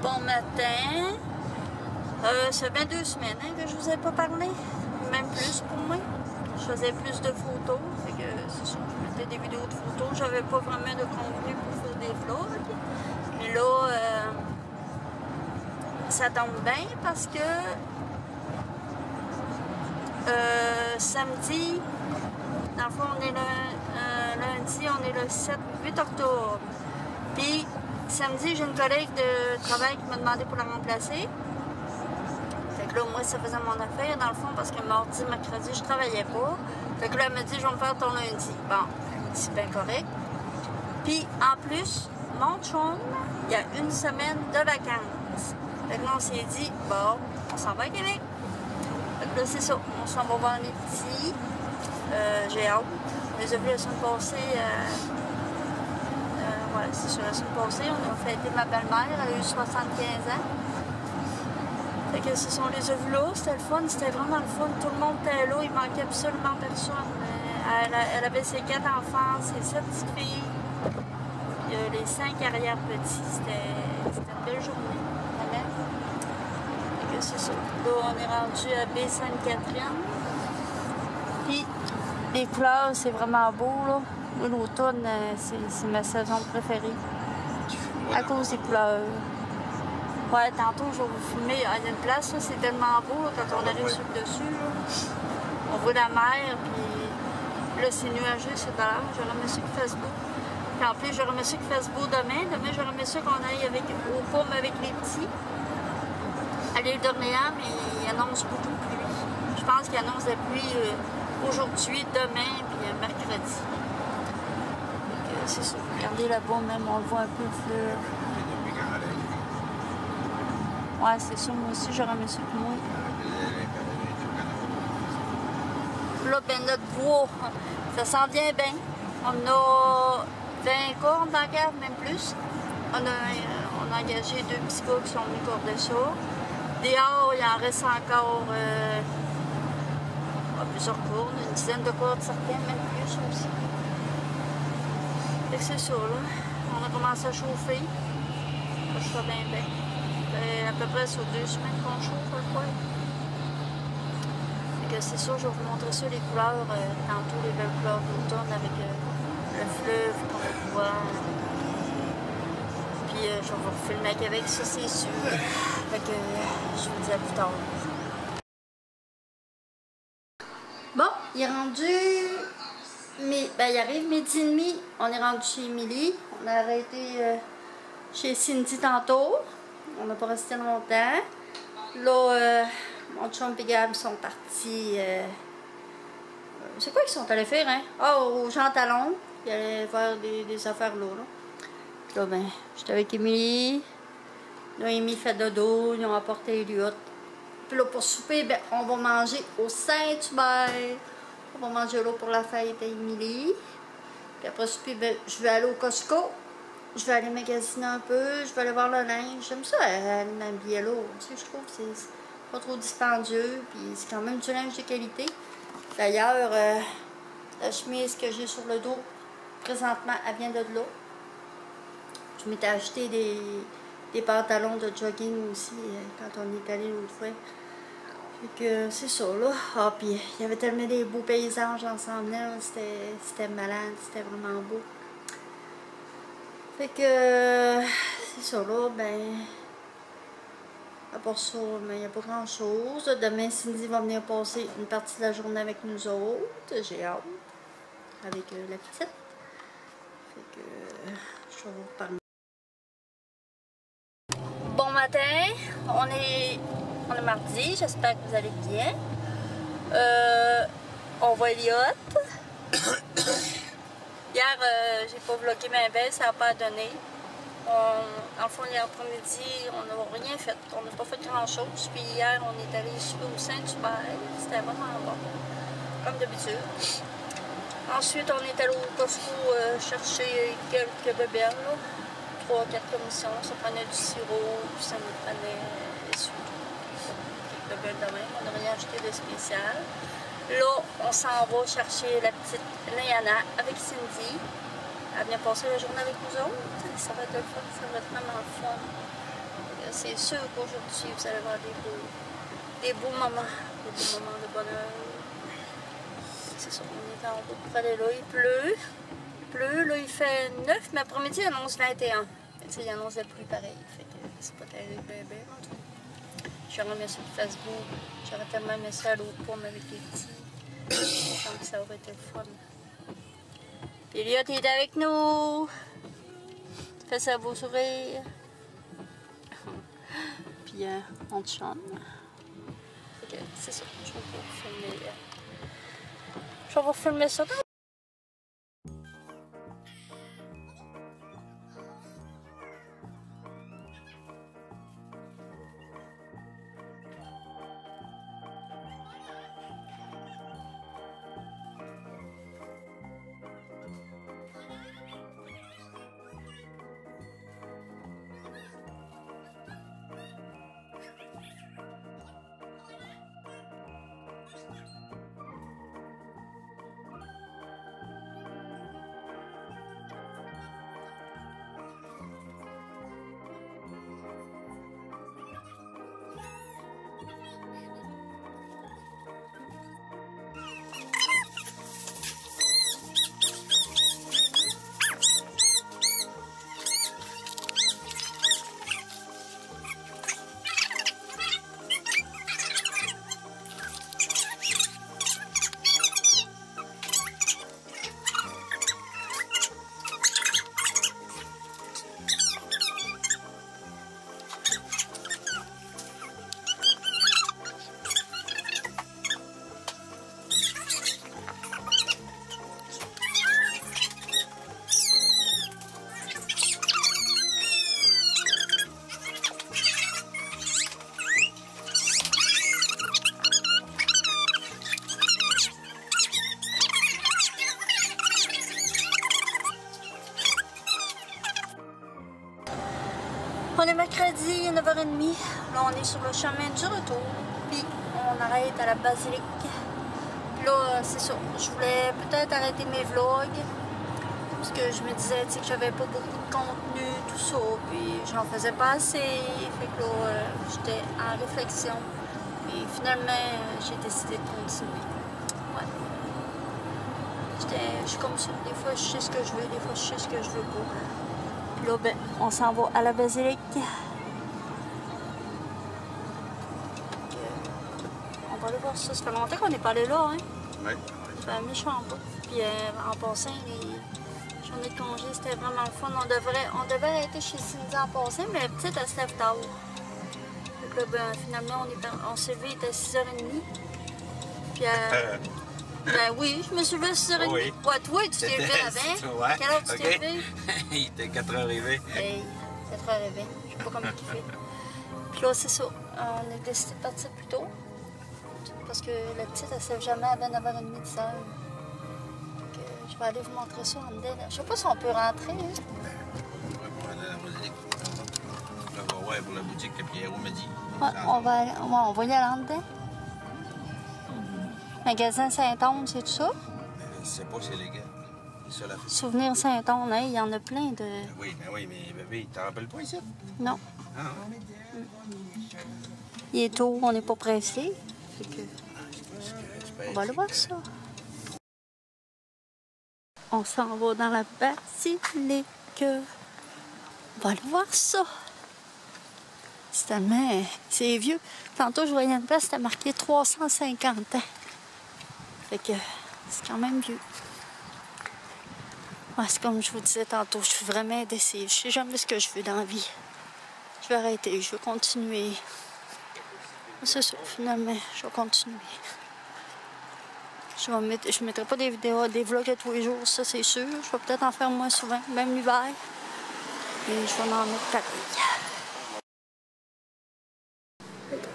Bon matin. Ça fait 2 semaines hein, que je vous ai pas parlé. Même plus pour moi. Je faisais plus de photos. Fait que c'est ça, je mettais des vidéos de photos. J'avais pas vraiment de contenu pour faire des vlogs. Mais là, ça tombe bien parce que samedi, dans le fond, on est lundi, on est le 8 octobre. Puis samedi, j'ai une collègue de travail qui m'a demandé pour la remplacer. Fait que là, moi, ça faisait mon affaire, dans le fond, parce que mardi, mercredi, je travaillais pas. Fait que là, elle m'a dit, je vais me faire ton lundi. Bon, elle m'a dit, c'est bien correct. Puis, en plus, mon chum, il y a une semaine de vacances. Fait que là, on s'est dit, bon, on s'en va à Québec. Fait que là, c'est ça. On s'en va voir les petits. J'ai hâte. On les a vus la semaine passée. Ouais, c'est sur la semaine passée. On a fêté ma belle-mère. Elle a eu 75 ans. Fait que ce sont les œufs là, c'était le fun, c'était vraiment le fun. Tout le monde était là, il manquait absolument personne. Elle avait ses 4 enfants, ses 7 petites filles, puis les 5 arrière-petits. C'était une belle journée, vraiment. Fait que c'est ça. Là, on est rendu à Baie-Sainte-Catherine. Puis les couleurs, c'est vraiment beau, là. L'automne, c'est ma saison préférée. À cause des couleurs. Ouais, tantôt, je vais vous filmer. Il y a une place, là, c'est tellement beau là, quand on arrive sur le dessus. Là. On voit la mer, puis là, c'est nuageux, c'est dehors. J'aurais aimé ça qu'il fasse beau. Puis en plus, j'aurais aimé ça qu'il fasse beau demain. Demain, j'aurais aimé ça qu'on aille au paume avec les petits. À l'île d'Orléans, mais il annonce beaucoup de pluie. Je pense qu'il annonce la pluie aujourd'hui, demain, puis mercredi. C'est ça. Regardez là-bas, même, on le voit un peu le fleuve. Ouais, c'est ça, moi aussi, j'aurais aimé ça que moi. Là, ben, notre bois, ça s'en vient bien. On a 20 cordes dans la cave, même plus. On a engagé 2 petits gars qui sont venus corder ça. Dehors, il en reste encore plusieurs cordes, une dizaine de cordes certaines, même plus aussi. Fait que c'est ça, là. On a commencé à chauffer. Ça va bien, bien. À peu près sur 2 semaines qu'on chauffe, je crois. Fait que c'est sûr, je vais vous montrer ça, les couleurs, tantôt les belles couleurs d'automne avec le fleuve qu'on voit. Puis je vais vous filmer avec ça, c'est sûr. Fait que je vous dis à plus tard. Bon, il est rendu. Ben, il arrive 12h30. On est rendu chez Émilie. On a arrêté chez Cindy tantôt. On n'a pas resté longtemps. Là, mon chum et Gab sont partis. C'est quoi qu'ils sont allés faire, hein? Oh, au Jean Talon. Ils allaient faire des affaires là. Puis là, ben, j'étais avec Émilie. Noémie fait dodo. Ils ont apporté Elliot. Puis là, pour souper, ben, on va manger au Saint-Hubert. On va manger là pour la fête à Émilie. Puis après souper, ben, je vais aller au Costco. Je vais aller magasiner un peu, je vais aller voir le linge. J'aime ça, aller m'habiller là. Tu sais, je trouve que c'est pas trop dispendieux, puis c'est quand même du linge de qualité. D'ailleurs, la chemise que j'ai sur le dos, présentement, elle vient de là. Je m'étais acheté des pantalons de jogging aussi, quand on est allé l'autre fois. Fait que c'est ça, là. Ah, puis il y avait tellement des beaux paysages ensemble, là. C'était malade, c'était vraiment beau. Fait que, c'est ça là, ben, à part ça, il n'y a pas grand chose. Demain, Cindy va venir passer une partie de la journée avec nous autres. J'ai hâte, avec la petite. Fait que, je vais vous reparler. Bon matin, on est mardi, j'espère que vous allez bien. On va Elliot. Hier, j'ai pas vlogué ma belle, ça n'a pas donné. En fond, hier après-midi, on n'a rien fait. On n'a pas fait grand-chose. Puis hier, on est allé souper au Saint-Hubert. C'était vraiment bon, comme d'habitude. Ensuite, on est allé au Costco chercher quelques bébelles. 3-4 commissions. Ça prenait du sirop, puis ça nous prenait quelques bébelles de même. On n'a rien acheté de spécial. Là, on s'en va chercher la petite Léana avec Cindy. Elle vient passer la journée avec nous autres. Ça va être le fun, ça va être vraiment le fun. c'est sûr qu'aujourd'hui, vous allez voir des beaux moments. Des moments de bonheur. C'est ça, on est en route pour aller là. Il pleut. Là, il fait 9, mais après-midi, il annonce 21. Il annonce la pluie pareil. Fait que c'est pas terrible, bébé. En tout cas, j'aurais mis sur Facebook. J'aurais tellement aimé ça à l'autre pomme avec les petits. Je pense que ça aurait été le fun. Puis Elliot est avec nous. Fais ça beau sourire. Puis on te chante. Fait que c'est ça. Je vais vous filmer ça. On est mercredi, 9h30. Là, on est sur le chemin du retour. Puis, on arrête à la basilique. Puis là, c'est ça. Je voulais peut-être arrêter mes vlogs. Parce que je me disais que j'avais pas beaucoup de contenu, tout ça. Puis, j'en faisais pas assez. Fait que là, j'étais en réflexion. Et finalement, j'ai décidé de continuer. Ouais. Je suis comme ça. Des fois, je sais ce que je veux. Des fois, je sais ce que je veux pas. Là, ben, on s'en va à la basilique. On va aller voir ça. Ça fait longtemps qu'on n'est pas allé là, hein? Oui. Ça fait un méchant bout. Puis en passant, les journées de congé, c'était vraiment le fun. On devait arrêter chez Cindy en passant, mais la petite, elle se lève tard. Donc là, ben, finalement, on s'est levé, il était 6h30. Puis ben oui, je me suis levée à 6h30. Oui. Ouais, toi, tu t'es levé avant. Ouais. Quelle heure tu t'es levé? Il était 4h20. Hey, 4h20. Je sais pas comment il fait. Puis là, c'est ça. On a décidé de partir plus tôt. Parce que la petite, elle ne se lève jamais avant 9h30, 10h. Donc, je vais aller vous montrer ça en dedans. Je sais pas si on peut rentrer. Hein? Ouais, pour aller à la basilique. Là, ouais, pour la boutique que Pierrot m'a dit. Ouais, on va y aller en dedans. Magasin Saint-Onge, c'est tout ça? Je sais pas si c'est légal. C'est ça la fête. Souvenir Saint-Onge, hein, il y en a plein de... Oui, mais bébé, t'en rappelles pas ici? Non. Ah, Il est tôt, on n'est pas pressé. Fait que... On va aller voir ça. On s'en va dans la basilique. On va aller voir ça. C'est tellement... C'est vieux. Tantôt, je voyais une place, c'était marqué 350 ans. Fait que c'est quand même vieux. Ouais, c'est comme je vous disais tantôt, je suis vraiment indécise. Je sais jamais ce que je veux dans la vie. Je vais arrêter, je vais continuer. C'est ça, finalement, je vais continuer. Je mettrai pas des vidéos, des vlogs à tous les jours, ça c'est sûr. Je vais peut-être en faire moins souvent, même l'hiver. Mais je vais en mettre pareil.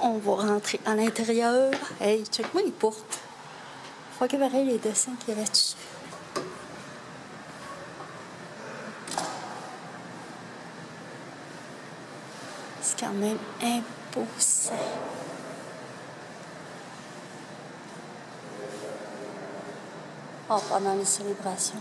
On va rentrer à l'intérieur. Hey, check-moi les portes. Faut que pareil les dessins qu'il y avait dessus. C'est quand même imposant. Oh, pendant les célébrations.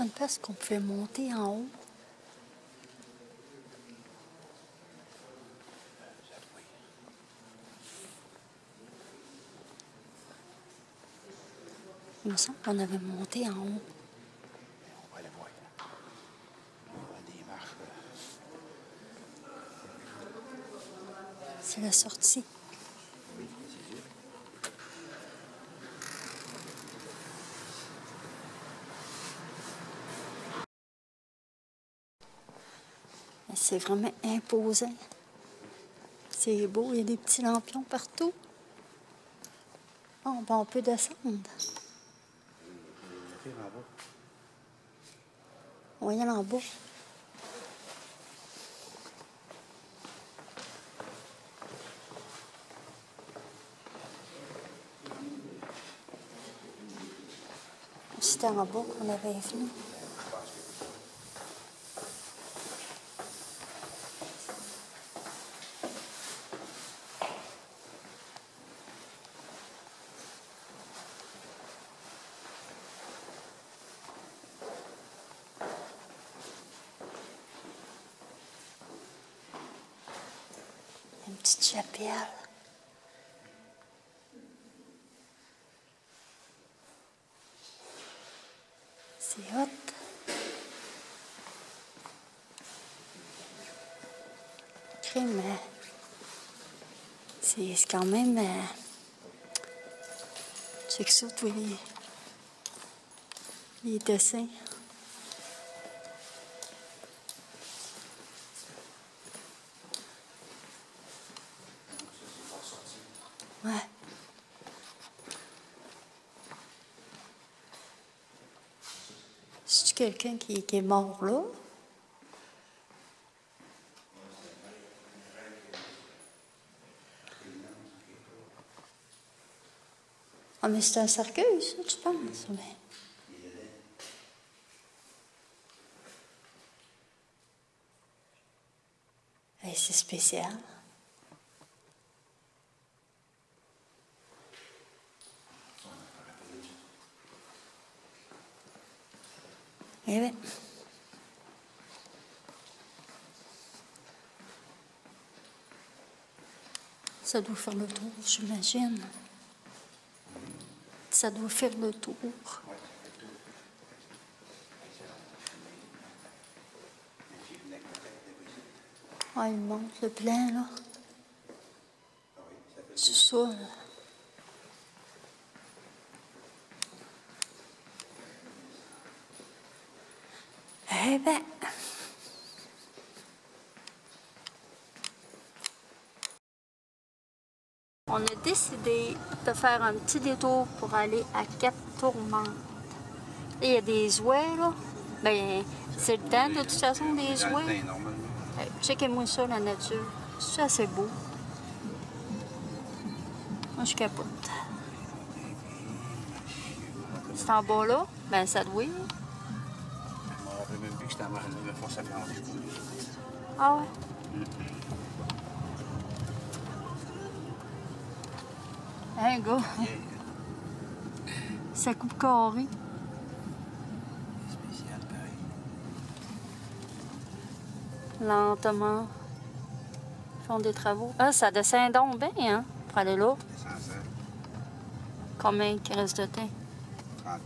une place qu'on pouvait monter en haut. Il me semble qu'on avait monté en haut. On va aller voir. On va des marches. C'est la sortie. Oui, c'est sûr. C'est vraiment imposant. C'est beau, il y a des petits lampions partout. Bon, ben on peut descendre. On va y aller en bas. C'était en bas qu'on avait venu. Une petite chapelle. C'est hot. Crime. C'est quand même... check ça, tous les dessins. Ouais. C'est-tu quelqu'un qui est mort là? Ah, mais c'est un cercueil, ça, tu penses? Mais... hey, c'est spécial. Eh bien. Ça doit faire le tour, j'imagine. Ça doit faire le tour. Ah, il monte le plan, là. C'est ça, là. Eh bien... on a décidé de faire un petit détour pour aller à Cap-Tourmente. Il y a des ouaies, là. Ben, c'est le temps, de toute façon, des ouaies. Hey, checkez-moi ça, la nature. C'est assez beau. Moi, je capote. C'est en bas, là? Ben, ça doit. Je me rappelle même plus que c'était en marge de force à plancher. Ah ouais? Hein, gars? Ça coupe carré. Spécial, pareil. Lentement. Ils font des travaux. Ah, ça descend donc bien, hein? Pour aller là. Descends ça. Combien il reste de temps? 39.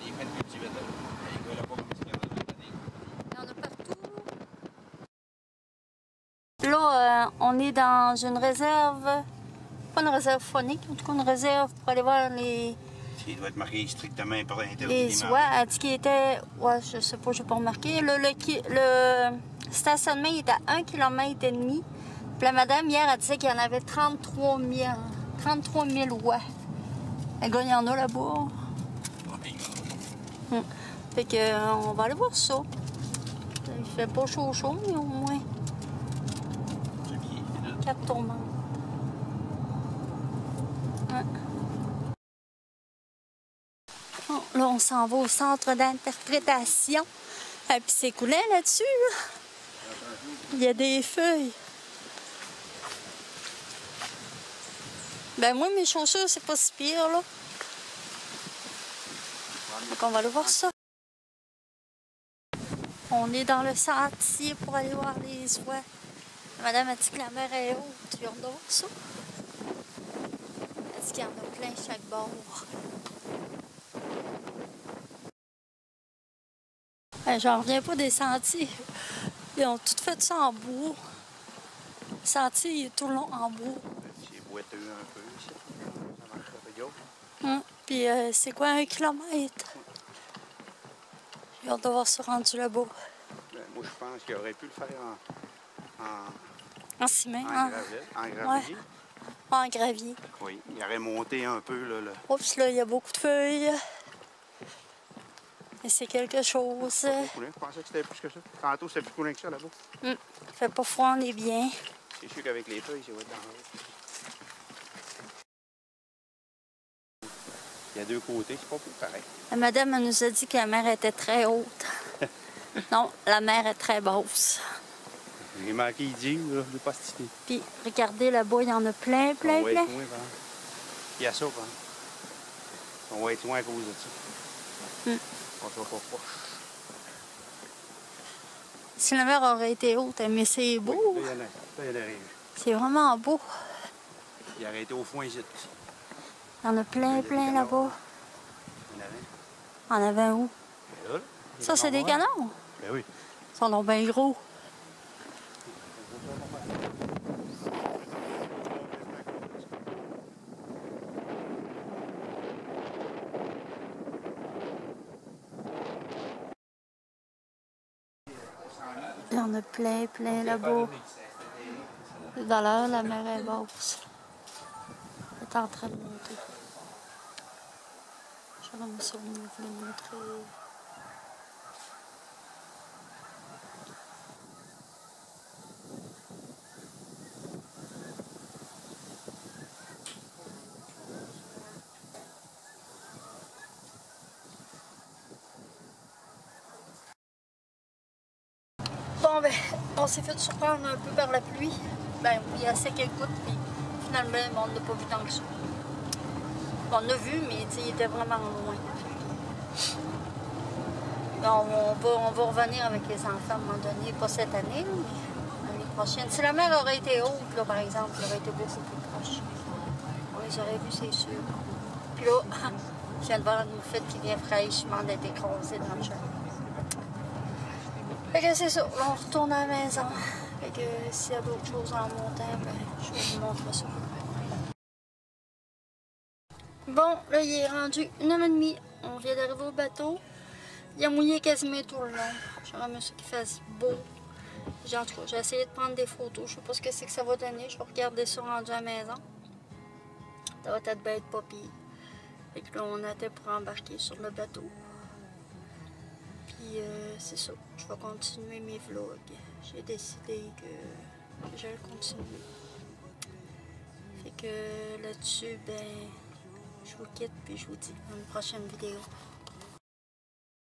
Il est fait de petit vélo. Il est là pas comme si il y en a partout. Là, on est dans une réserve, pas une réserve phonique, en tout cas une réserve pour aller voir les... il doit être marqué strictement interdit. Les oies, elle dit qu'il était... ouais, je sais pas, j'ai pas remarqué. Le stationnement il est à 1,5 km. Puis la madame, hier, elle disait qu'il y en avait 33 000 oies. Elle gagne, il y en a là-bas. Fait que, on va aller voir ça. Il fait pas chaud, mais au moins 4 tourments. Ouais. Bon, là, on s'en va au centre d'interprétation. Et puis c'est coulant là-dessus. Là. Il y a des feuilles. Ben moi, mes chaussures, c'est pas si pire, là. Donc on va aller voir ça. On est dans le sentier pour aller voir les oies. Madame a dit que la mer est haute. Tu viens de voir ça? Elle dit qu'il y en a plein chaque bord. Ben, j'en reviens pas des sentiers. Ils ont tout fait ça en bois. Le sentier, il est tout le long en bois. C'est boiteux un peu ici. Ça marche avec l'autre. Puis c'est quoi, 1 kilomètre? J'ai hâte de voir ça rendu là-bas. Ben, moi, je pense qu'il aurait pu le faire En ciment, en gravier. En gravier. Oui, il aurait monté un peu. Là, Oups, là, il y a beaucoup de feuilles. Et c'est quelque chose. Je pensais que c'était plus que ça. Tantôt, c'était plus coulin que ça là-bas. Il fait pas froid, on est bien. C'est sûr qu'avec les feuilles, ça va être dangereux. Il y a deux côtés, c'est pas plus pareil. La madame elle nous a dit que la mer était très haute. Non, la mer est très basse. J'ai manqué de dire, là, de pas citer. Puis, regardez là-bas, il y en a plein, plein, On va plein. être loin, il y a ça, on va être loin à cause de ça. On sera pas proche. Si la mer aurait été haute, mais c'est beau. Oui, là, il y en a rien. C'est vraiment beau. Il aurait été au fond ici. Il y en a plein, plein là-bas. Il y en a rien. On avait un où? Là, Ça, c'est des canons. Ben oui. Ils sont donc bien gros. Il y en a plein, plein là-bas. D'ailleurs, la mer est basse. Elle est en train de monter. Je vais me souvenir de vous le montrer. Bon, ben, on s'est fait surprendre un peu par la pluie. Ben, il y a assez qu'elle coûte, puis finalement, on n'a pas vu tant que ça. Bon, on a vu, mais il était vraiment loin. On va revenir avec les enfants à un moment donné, pas cette année, mais l'année prochaine. Si la mer aurait été haute, là, par exemple, elle aurait été beaucoup plus proche. On les aurait vus, c'est sûr. Puis là, je viens de voir une moufette qui vient fraîchement d'être écrasée dans le champ. Fait que c'est ça, là, on retourne à la maison. Fait que s'il y a d'autres choses en montant, ben, je vais vous montrer ça. Bon, là, il est rendu 1h30. On vient d'arriver au bateau. Il a mouillé quasiment tout le long. J'aimerais mieux ça qu'il fasse beau. En tout cas, j'ai essayé de prendre des photos. Je sais pas ce que c'est que ça va donner. Je vais regarder ça rendu à la maison. Ça va peut-être bien être pas pire. Fait que là, on attend pour embarquer sur le bateau. Puis c'est ça, je vais continuer mes vlogs. J'ai décidé que j'allais continuer. Fait que là-dessus, ben, je vous quitte puis je vous dis à une prochaine vidéo.